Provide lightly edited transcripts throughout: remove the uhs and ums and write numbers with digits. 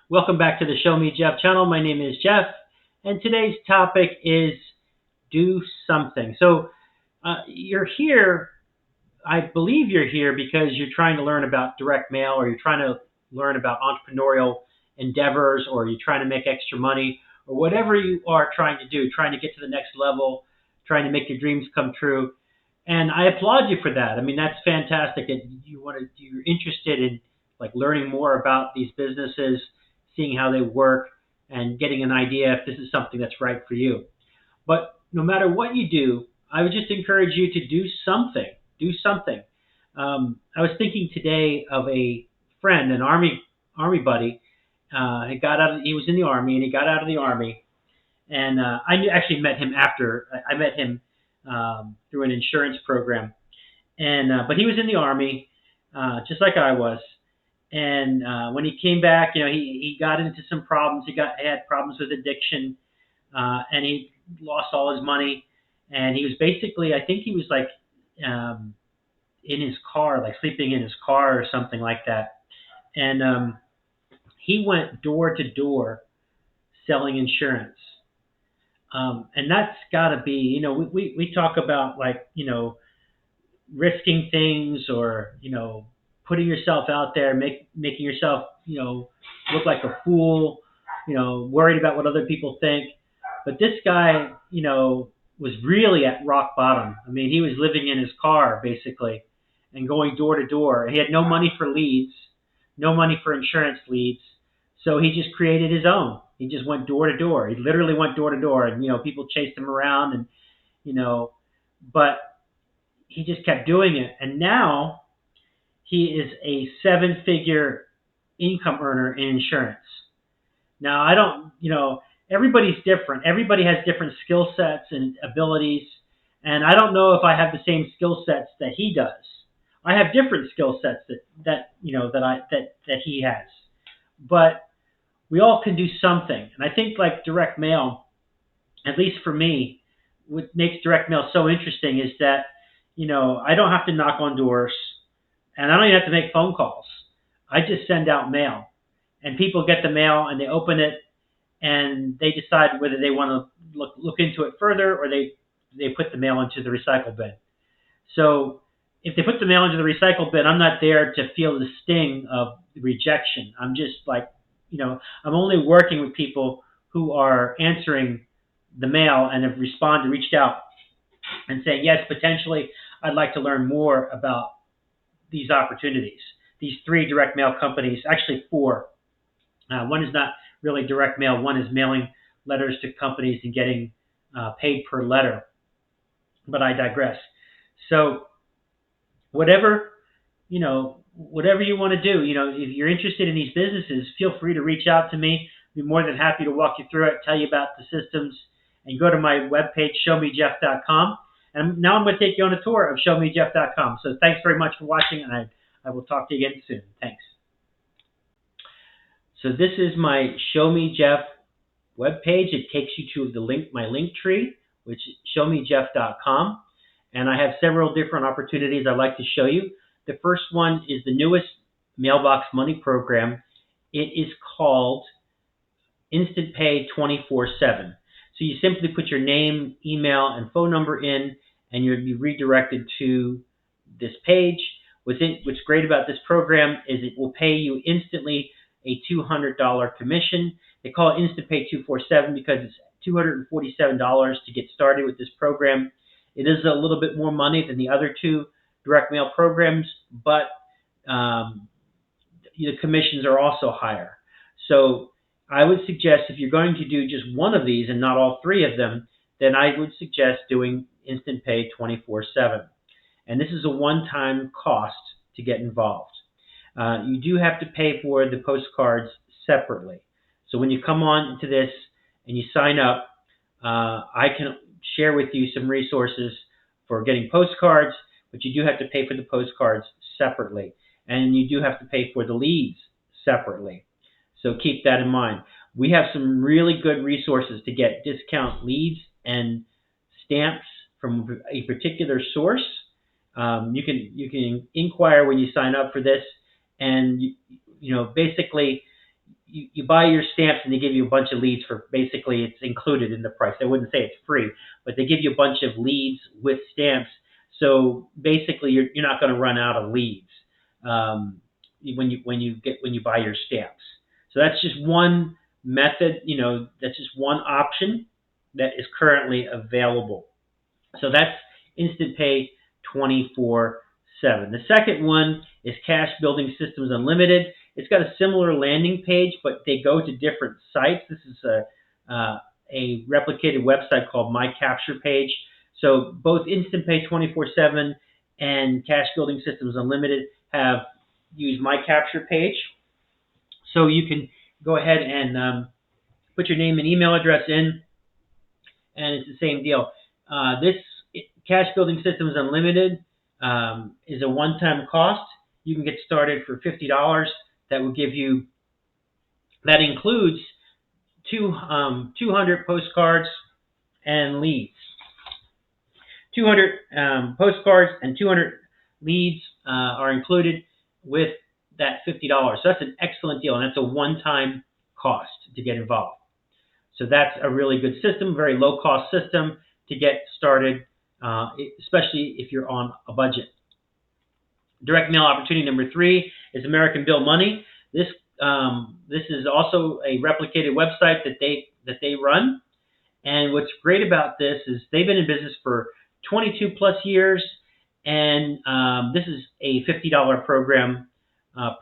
Welcome back to the Show Me Jeff channel. My name is Jeff, and today's topic is do something. You're here, I believe you're here because you're trying to learn about direct mail, or you're trying to learn about entrepreneurial endeavors, or you're trying to make extra money, or whatever you are trying to do, trying to get to the next level, trying to make your dreams come true. And I applaud you for that. I mean, that's fantastic. You're interested in like learning more about these businesses, seeing how they work, and getting an idea if this is something that's right for you. But no matter what you do, I would just encourage you to do something. Do something. I was thinking today of a friend, an army buddy. He was in the army, and he got out of the army, and actually met him after. I met him through an insurance program, and but he was in the army, just like I was. And when he came back, he got into some problems. He had problems with addiction, and he lost all his money. And he was basically, I think he was like in his car, like sleeping in his car or something like that. And he went door to door selling insurance. And that's got to be, we talk about like, risking things, or, putting yourself out there, making yourself, look like a fool, worried about what other people think. But this guy, was really at rock bottom. I mean, he was living in his car basically and going door to door. He had no money for leads, no money for insurance leads. So he just created his own. He just went door to door. He literally went door to door, and, people chased him around, and, but he just kept doing it. And now he is a seven-figure income earner in insurance. Now, I don't, everybody's different. Everybody has different skill sets and abilities, and I don't know if I have the same skill sets that he does. I have different skill sets that he has, but we all can do something. And I think like direct mail, at least for me, what makes direct mail so interesting is that, I don't have to knock on doors, and I don't even have to make phone calls. I just send out mail, and people get the mail and they open it, and they decide whether they want to look into it further, or they put the mail into the recycle bin. So if they put the mail into the recycle bin, I'm not there to feel the sting of rejection. I'm just like, I'm only working with people who are answering the mail and have reached out and saying, yes, potentially I'd like to learn more about these opportunities. These three direct mail companies, actually four. One is not really direct mail. One is mailing letters to companies and getting paid per letter. But I digress. So whatever you want to do, if you're interested in these businesses, feel free to reach out to me. I'd be more than happy to walk you through it, tell you about the systems, and go to my webpage, showmejeff.com. And now I'm going to take you on a tour of showmejeff.com. So thanks very much for watching, and I will talk to you again soon. Thanks. So this is my Show Me Jeff webpage. It takes you to my link tree, which is showmejeff.com. And I have several different opportunities I'd like to show you. The first one is the newest mailbox money program. It is called Instant Pay 24/7. So you simply put your name, email, and phone number in, and you'll be redirected to this page. What's great about this program is it will pay you instantly a $200 commission. They call it Instant Pay 247 because it's $247 to get started with this program. It is a little bit more money than the other two direct mail programs, but the commissions are also higher. So I would suggest if you're going to do just one of these and not all three of them, then I would suggest doing Instant Pay 24/7. And this is a one-time cost to get involved. You do have to pay for the postcards separately. So when you come on to this and you sign up, I can share with you some resources for getting postcards, but you do have to pay for the postcards separately. And you do have to pay for the leads separately. So keep that in mind. We have some really good resources to get discount leads and stamps from a particular source. You can inquire when you sign up for this, and basically you buy your stamps and they give you a bunch of leads for basically it's included in the price. I wouldn't say it's free, but they give you a bunch of leads with stamps. So basically, you're not going to run out of leads when you buy your stamps. So that's just one method. That's just one option that is currently available. So that's Instant Pay 24/7. The second one is Cash Building Systems Unlimited. It's got a similar landing page, but they go to different sites. This is a replicated website called My Capture Page. So both Instant Pay 24/7 and Cash Building Systems Unlimited have used My Capture Page. So you can go ahead and put your name and email address in, and it's the same deal. This Cash Building Systems Unlimited is a one-time cost. You can get started for $50. That includes 200 postcards and leads. 200 postcards and 200 leads are included with that $50. So that's an excellent deal, and that's a one-time cost to get involved. So that's a really good system, very low-cost system to get started, especially if you're on a budget. Direct mail opportunity number 3 is American Bill Money. This is also a replicated website that they run. And what's great about this is they've been in business for 22 plus years, and this is a $50 program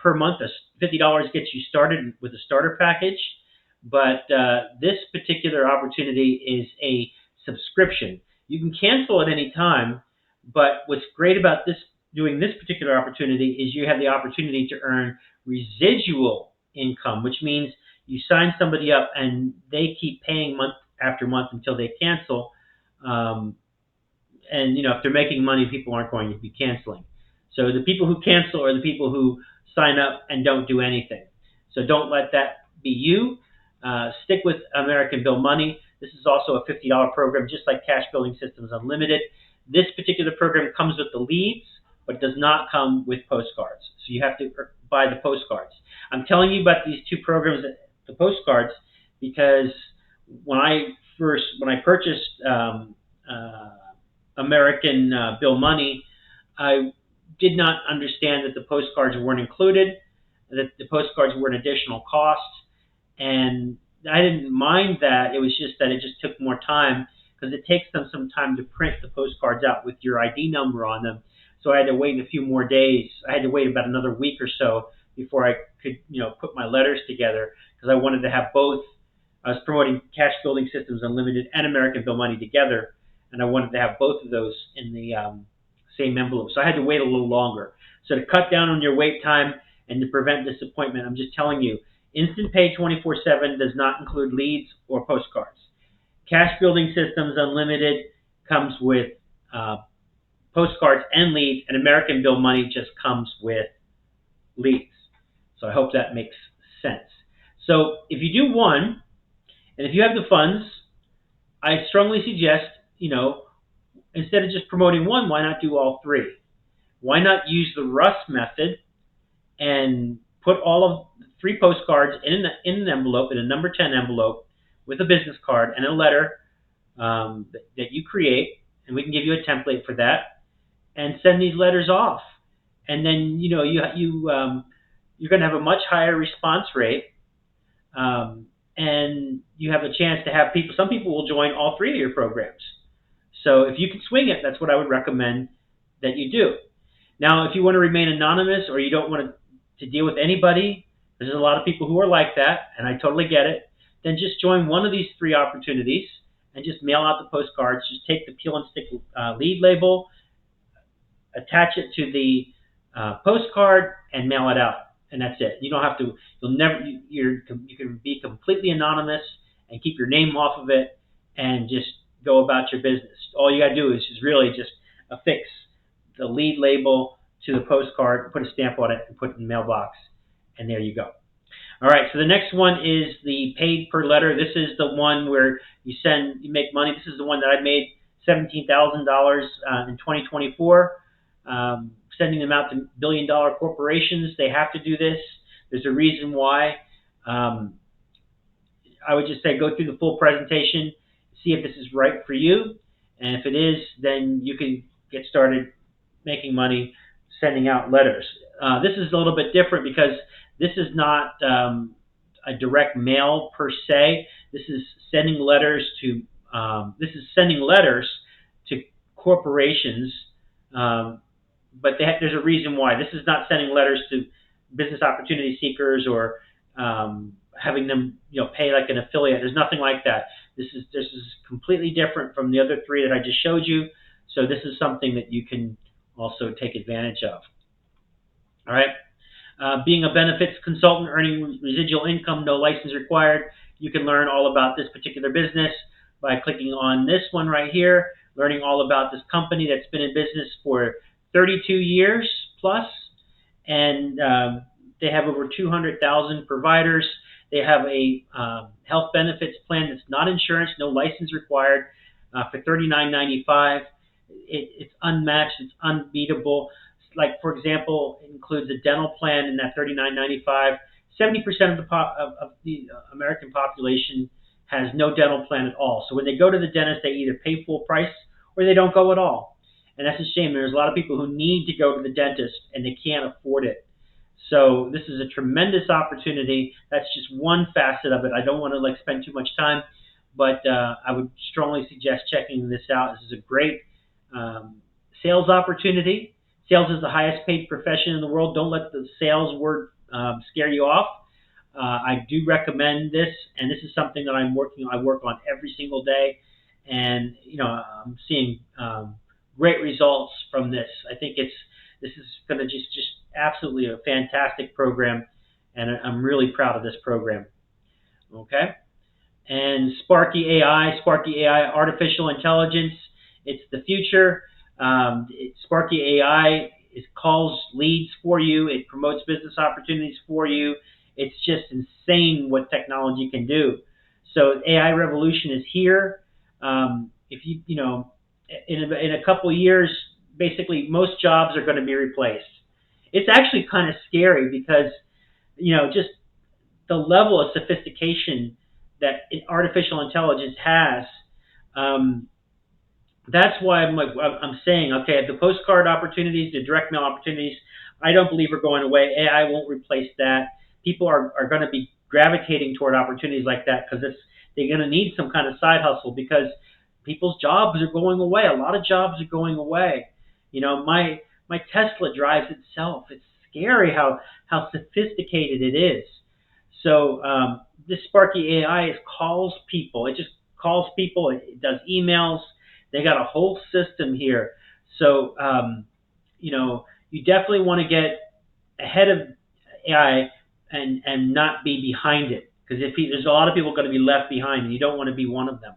per month. $50 gets you started with a starter package, but this particular opportunity is a subscription. You can cancel at any time, but what's great about doing this particular opportunity is you have the opportunity to earn residual income, which means you sign somebody up and they keep paying month after month until they cancel. And if they're making money, people aren't going to be canceling. So the people who cancel are the people who sign up and don't do anything. So don't let that be you. Stick with American Bill Money. This is also a $50 program, just like Cash Building Systems Unlimited. This particular program comes with the leads, but does not come with postcards. So you have to buy the postcards. I'm telling you about these two programs, the postcards, because when I purchased American Bill Money, I did not understand that the postcards weren't included, that the postcards were an additional cost, and I didn't mind that. It was just that it just took more time because it takes them some time to print the postcards out with your ID number on them. So I had to wait a few more days. I had to wait about another week or so before I could, put my letters together because I wanted to have both. I was promoting Cash Building Systems Unlimited and American Bill Money together, and I wanted to have both of those in the same envelope. So I had to wait a little longer. So to cut down on your wait time and to prevent disappointment, I'm just telling you, Instant Pay 24/7 does not include leads or postcards. Cash Building Systems Unlimited comes with postcards and leads, and American Bill Money just comes with leads. So I hope that makes sense. So if you do one, and if you have the funds, I strongly suggest, instead of just promoting one, why not do all three? Why not use the Russ method and put all of 3 postcards in an envelope, in a number 10 envelope, with a business card and a letter that you create, and we can give you a template for that, and send these letters off. And then you're going to have a much higher response rate, and you have a chance to have people. Some people will join all 3 of your programs. So if you can swing it, that's what I would recommend that you do. Now, if you want to remain anonymous or you don't want to deal with anybody, there's a lot of people who are like that, and I totally get it, then just join one of these 3 opportunities and just mail out the postcards. Just take the peel and stick lead label, attach it to the postcard, and mail it out. And that's it. You don't have to. You can be completely anonymous and keep your name off of it, and just go about your business. All you got to do is really just affix the lead label to the postcard, put a stamp on it, and put it in the mailbox, and there you go. All right. So the next one is the paid per letter. This is the one where you make money. This is the one that I made $17,000 in 2024. Sending them out to billion-dollar corporations. They have to do this. There's a reason why. Um, I would just say go through the full presentation, see if this is right for you, and if it is, then you can get started making money sending out letters. This is a little bit different because this is not a direct mail per se. This is sending letters to sending letters to corporations, um, but there's a reason why. This is not sending letters to business opportunity seekers or having them, pay like an affiliate. There's nothing like that. This is completely different from the other three that I just showed you. So this is something that you can also take advantage of. All right. Being a benefits consultant, earning residual income, no license required. You can learn all about this particular business by clicking on this one right here, learning all about this company that's been in business for 32 years plus, and they have over 200,000 providers. They have a health benefits plan that's not insurance, no license required, for $39.95. It's unmatched. It's unbeatable. Like, for example, it includes a dental plan in that $39.95. 70% of the American population has no dental plan at all. So when they go to the dentist, they either pay full price or they don't go at all. And that's a shame. There's a lot of people who need to go to the dentist and they can't afford it. So this is a tremendous opportunity. That's just one facet of it. I don't want to spend too much time, but I would strongly suggest checking this out. This is a great sales opportunity. Sales is the highest paid profession in the world. Don't let the sales word scare you off. I do recommend this, and this is something that I work on every single day, and I'm seeing great results from this. I think this is going to just absolutely a fantastic program, and I'm really proud of this program. Okay, and Sparky AI, artificial intelligence. It's the future. Sparky AI calls leads for you. It promotes business opportunities for you. It's just insane what technology can do. So AI revolution is here. If in a couple of years, basically most jobs are going to be replaced. It's actually kind of scary because just the level of sophistication that artificial intelligence has. That's why I'm saying, okay, the postcard opportunities, the direct mail opportunities, I don't believe are going away. AI won't replace that. People are going to be gravitating toward opportunities like that because they're going to need some kind of side hustle because people's jobs are going away. A lot of jobs are going away. My Tesla drives itself. It's scary how sophisticated it is. So this Sparky AI calls people. It just calls people. It does emails. They got a whole system here. So, you definitely want to get ahead of AI and not be behind it. Because there's a lot of people going to be left behind, and you don't want to be one of them.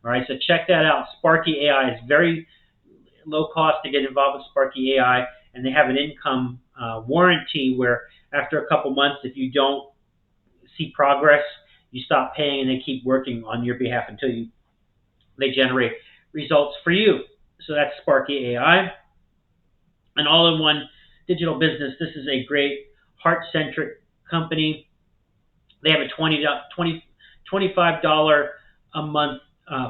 All right, so check that out. Sparky AI is very low cost to get involved with Sparky AI, and they have an income warranty where after a couple months, if you don't see progress, you stop paying, and they keep working on your behalf until they generate results for you. So that's Sparky AI. An all-in-one digital business. This is a great heart-centric company. They have a $25 a month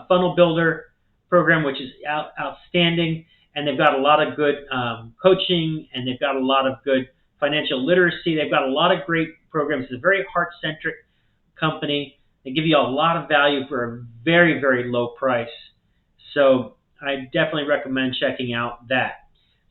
funnel builder program, which is outstanding. And they've got a lot of good coaching, and they've got a lot of good financial literacy. They've got a lot of great programs. It's a very heart-centric company. They give you a lot of value for a very, very low price. So I definitely recommend checking out that.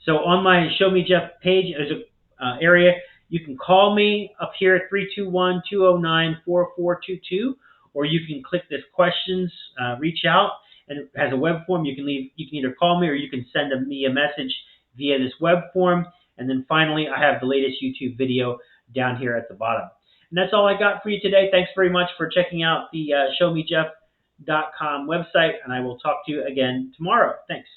So on my Show Me Jeff page, there's an area. You can call me up here at 321-209-4422, or you can click this questions, reach out, and it has a web form. You can either call me or you can send me a message via this web form. And then finally, I have the latest YouTube video down here at the bottom. And that's all I got for you today. Thanks very much for checking out the showmejeff.com website, and I will talk to you again tomorrow. Thanks.